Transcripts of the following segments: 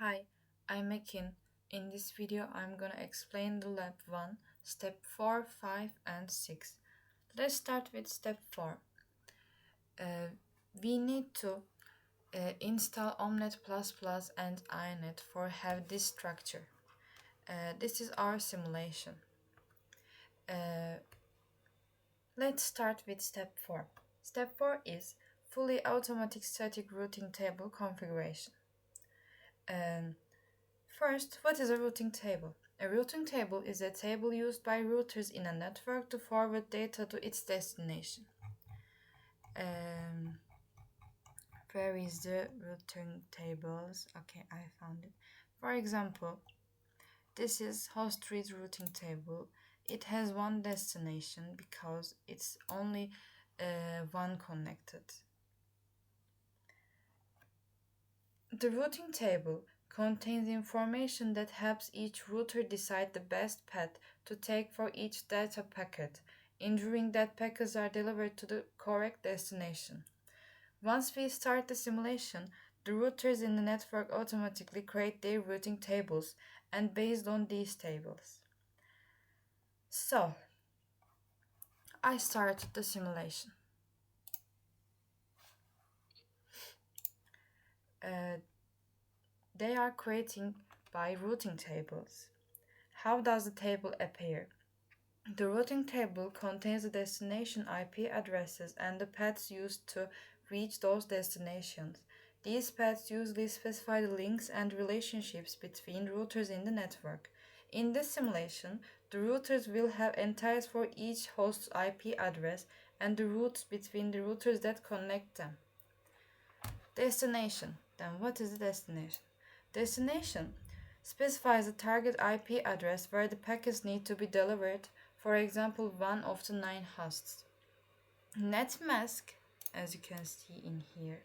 Hi, I'm Ekin. In this video, I'm gonna explain the Lab 1, step 4, 5, and 6. Let's start with step 4. Uh, we need to install Omnet++ and iNet for have this structure. This is our simulation. Uh, let's start with step 4. Step 4 is fully automatic static routing table configuration. Um, First, what is a routing table? A routing table is a table used by routers in a network to forward data to its destination. Um, where is the routing tables? Okay, I found it. For example, this is host read routing table. It has one destination because it's only one connected. The routing table contains information that helps each router decide the best path to take for each data packet, ensuring that packets are delivered to the correct destination. Once we start the simulation, the routers in the network automatically create their routing tables and based on these tables. So, I started the simulation. Uh, they are creating by routing tables. How does the table appear? The routing table contains the destination IP addresses and the paths used to reach those destinations. These paths usually specify the links and relationships between routers in the network. In this simulation, the routers will have entities for each host's IP address and the routes between the routers that connect them. Destination. Then what is the destination? Destination specifies the target IP address where the packets need to be delivered, for example, one of the 9 hosts. Net mask, as you can see in here,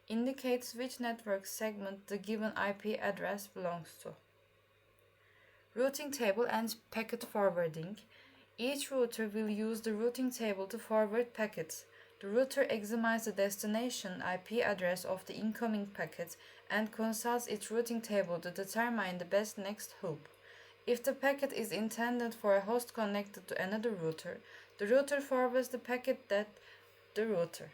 indicates which network segment the given IP address belongs to. Routing table and packet forwarding. Each router will use the routing table to forward packets. The router examines the destination IP address of the incoming packet and consults its routing table to determine the best next hop. If the packet is intended for a host connected to another router, the router forwards the packet to the router,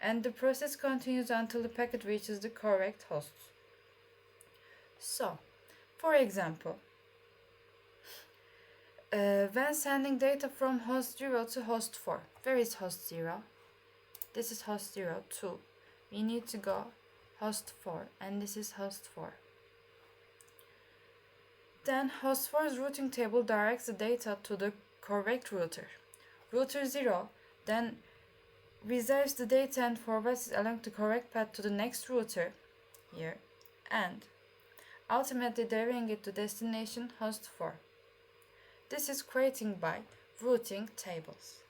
and the process continues until the packet reaches the correct host. So, for example, when sending data from host 0 to host 4, where is host 0? This is host 0, 2. We need to go host 4, and this is host 4. Then host 4's routing table directs the data to the correct router. Router 0 then receives the data and forwards it along the correct path to the next router, here, and ultimately delivering it to destination host 4. This is creating by routing tables.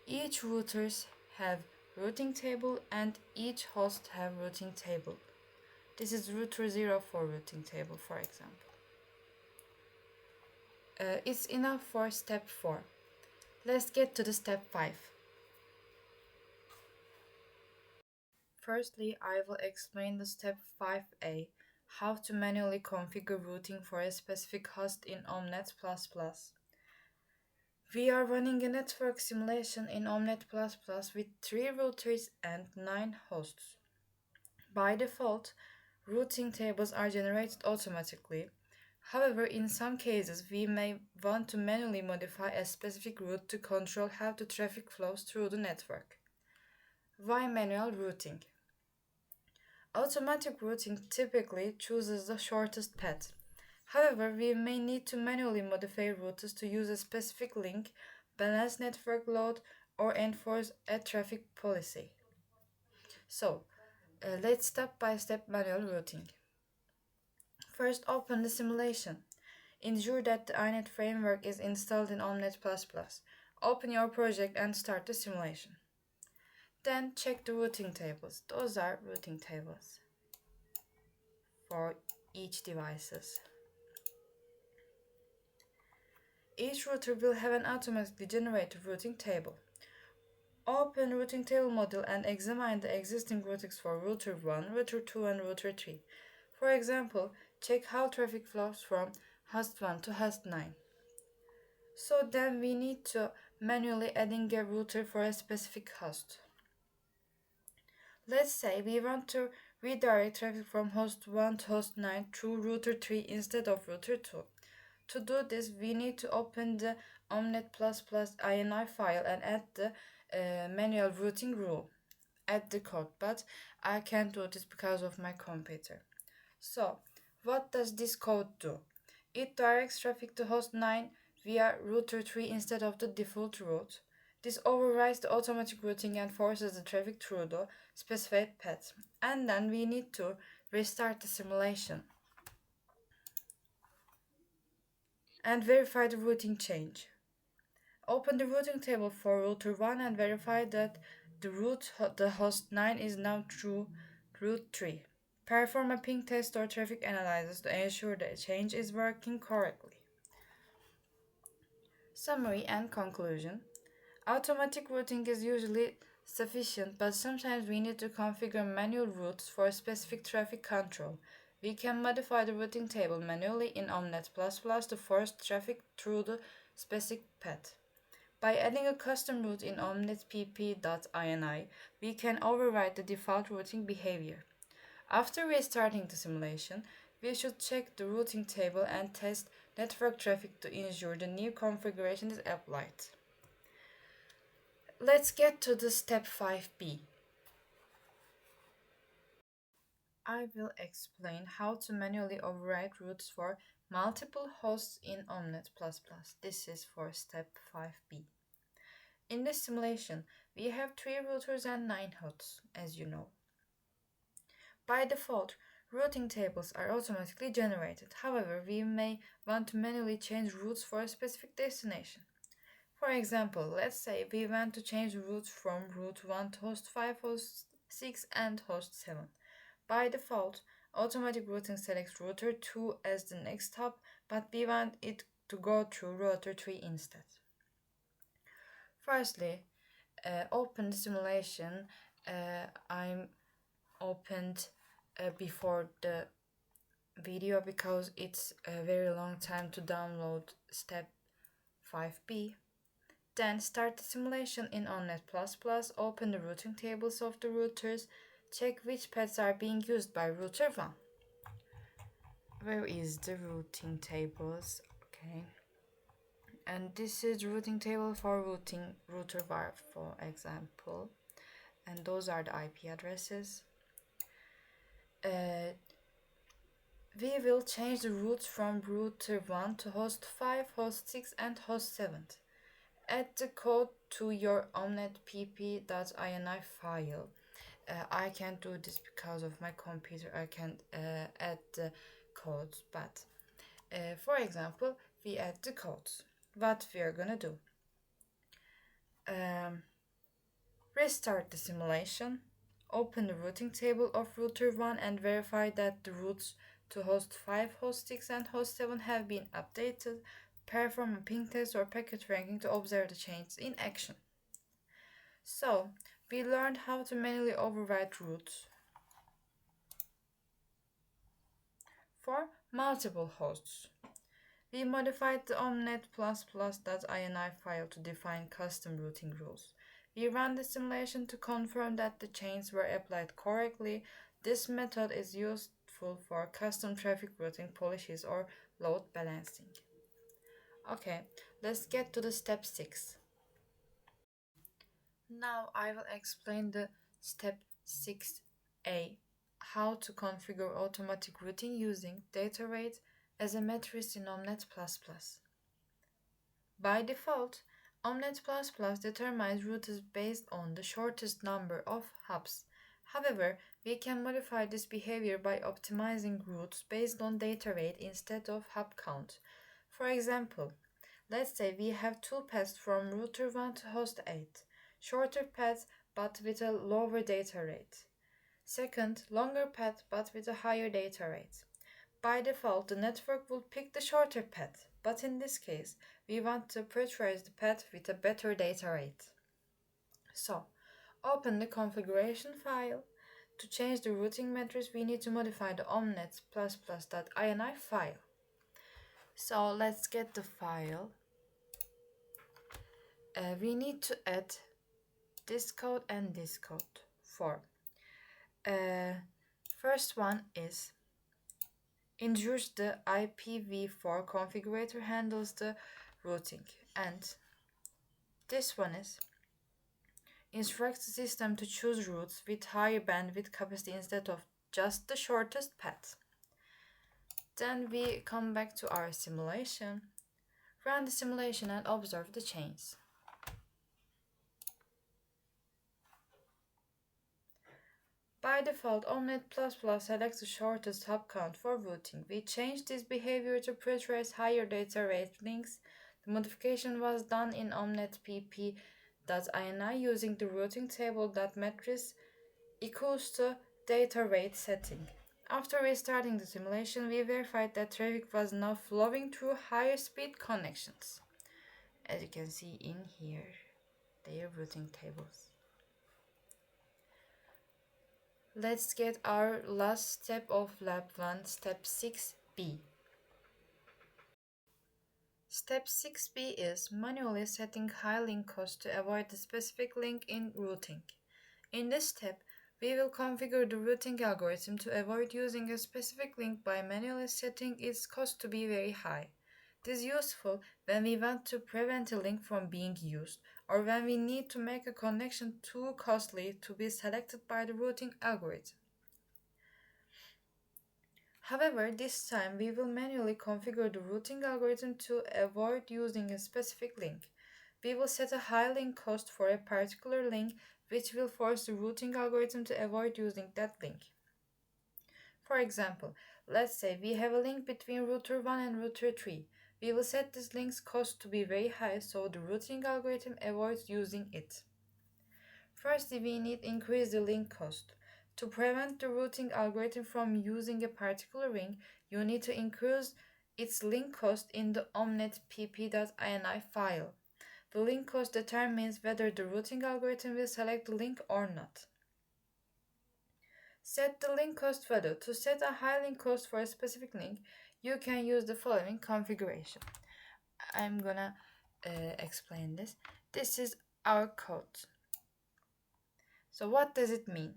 Each routers have routing table and each host have routing table. This is router 0 for routing table, for example. It's enough for step 4. Let's get to the step 5. Firstly, I will explain the step 5a, how to manually configure routing for a specific host in Omnet++. We are running a network simulation in Omnet++ with 3 routers and 9 hosts. By default, routing tables are generated automatically. However, in some cases, we may want to manually modify a specific route to control how the traffic flows through the network. Why manual routing? Automatic routing typically chooses the shortest path. However, we may need to manually modify routes to use a specific link, balance network load, or enforce a traffic policy. So, let's step-by-step manual routing. First, open the simulation. Ensure that the iNet framework is installed in Omnet++. Open your project and start the simulation. Then check the routing tables. Those are routing tables for each devices. Each router will have an automatically generated routing table. Open routing table model and examine the existing routings for router 1, router 2, and router 3. For example, check how traffic flows from host 1 to host 9. So then we need to manually adding a router for a specific host. Let's say we want to redirect traffic from host 1 to host 9 through router 3 instead of router 2. To do this, we need to open the omnet++ ini file and add the manual routing rule. Add the code, but I can't do this because of my computer. So, what does this code do? It directs traffic to host 9 via router 3 instead of the default route. This overrides the automatic routing and forces the traffic through the specified path. And then we need to restart the simulation and verify the routing change. Open the routing table for router 1 and verify that the host 9 is now through route 3. Perform a ping test or traffic analysis to ensure the change is working correctly. Summary and conclusion. Automatic routing is usually sufficient, but sometimes we need to configure manual routes for specific traffic control. We can modify the routing table manually in Omnet++ to force traffic through the specific path. By adding a custom route in omnetpp.ini, we can override the default routing behavior. After restarting the simulation, we should check the routing table and test network traffic to ensure the new configuration is applied. Let's get to the step 5b. I will explain how to manually override routes for multiple hosts in Omnet++. This is for step 5b. In this simulation, we have 3 routers and 9 hosts, as you know. By default, routing tables are automatically generated. However, we may want to manually change routes for a specific destination. For example, let's say we want to change routes from route 1 to host 5, host 6, and host 7. By default, automatic routing selects router 2 as the next hop, but we want it to go through router 3 instead. Firstly, open the simulation. I'm opened before the video because it's a very long time to download step 5b. Then start the simulation in Omnet++, open the routing tables of the routers, check which paths are being used by router 1. Where is the routing tables? Okay. And this is routing table for routing router 1, for example. And those are the IP addresses. We will change the routes from router 1 to host 5, host 6, and host 7. Add the code to your omnetpp.ini file. I can't do this because of my computer. I can't add the codes, but for example, we add the codes. What we are gonna do? Restart the simulation. Open the routing table of router 1 and verify that the routes to host 5, host 6, and host 7 have been updated. Perform a ping test or packet ranking to observe the changes in action. So, we learned how to manually override routes for multiple hosts. We modified the omnet++.ini file to define custom routing rules. We ran the simulation to confirm that the changes were applied correctly. This method is useful for custom traffic routing policies or load balancing. Okay, let's get to the step 6. Now I will explain the step 6a, how to configure automatic routing using data rate as a matrix in Omnet++. By default, Omnet++ determines routes based on the shortest number of hops. However, we can modify this behavior by optimizing routes based on data rate instead of hop count. For example, let's say we have 2 paths from router 1 to host 8. Shorter path but with a lower data rate. Second, longer path but with a higher data rate. By default, the network will pick the shorter path, but in this case, we want to prioritize the path with a better data rate. So, open the configuration file. To change the routing matrix, we need to modify the omnet++.ini file. So let's get the file. We need to add this code and this code for. First one is ensures the IPv4 configurator handles the routing, and this one is instructs the system to choose routes with higher bandwidth capacity instead of just the shortest path. Then we come back to our simulation, run the simulation and observe the change. By default, Omnet++ selects the shortest hop count for routing. We changed this behavior to prioritize higher data rate links. The modification was done in omnet.pp.ini using the routing table matrix equals to data rate setting. After restarting the simulation, we verified that traffic was now flowing through higher speed connections. As you can see in here, they are routing tables. Let's get our last step of Lab1, step 6b. Step 6b is manually setting high link cost to avoid the specific link in routing. In this step, we will configure the routing algorithm to avoid using a specific link by manually setting its cost to be very high. This is useful when we want to prevent a link from being used, or when we need to make a connection too costly to be selected by the routing algorithm. However, this time we will manually configure the routing algorithm to avoid using a specific link. We will set a high link cost for a particular link, which will force the routing algorithm to avoid using that link. For example, let's say we have a link between router 1 and router 3. We will set this link's cost to be very high so the routing algorithm avoids using it. Firstly, we need to increase the link cost. To prevent the routing algorithm from using a particular link, you need to increase its link cost in the omnet.pp.ini file. The link cost determines whether the routing algorithm will select the link or not. Set the link cost value. To set a high link cost for a specific link, you can use the following configuration. I'm gonna explain this. This is our code. So what does it mean?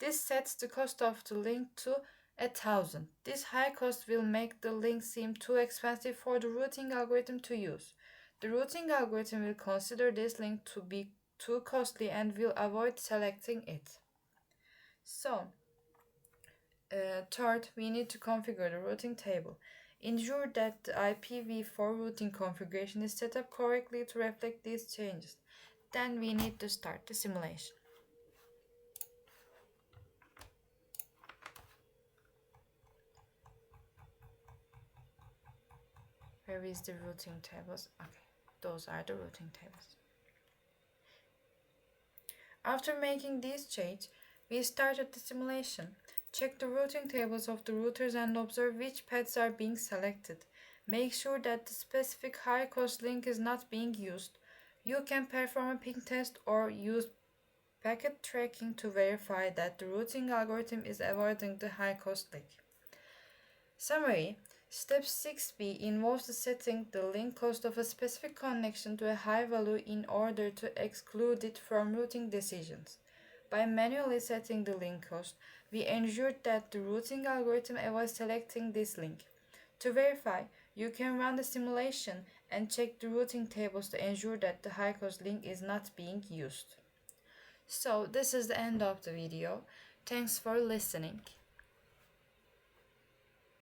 This sets the cost of the link to 1,000. This high cost will make the link seem too expensive for the routing algorithm to use. The routing algorithm will consider this link to be too costly and will avoid selecting it. So, third, we need to configure the routing table. Ensure that the IPv4 routing configuration is set up correctly to reflect these changes. Then we need to start the simulation. Where is the routing tables? Okay, those are the routing tables. After making this change, we started the simulation. Check the routing tables of the routers and observe which paths are being selected. Make sure that the specific high-cost link is not being used. You can perform a ping test or use packet tracking to verify that the routing algorithm is avoiding the high-cost link. Summary. Step 6b involves setting the link cost of a specific connection to a high value in order to exclude it from routing decisions. By manually setting the link cost, we ensured that the routing algorithm avoids selecting this link. To verify, you can run the simulation and check the routing tables to ensure that the high cost link is not being used. So this is the end of the video. Thanks for listening.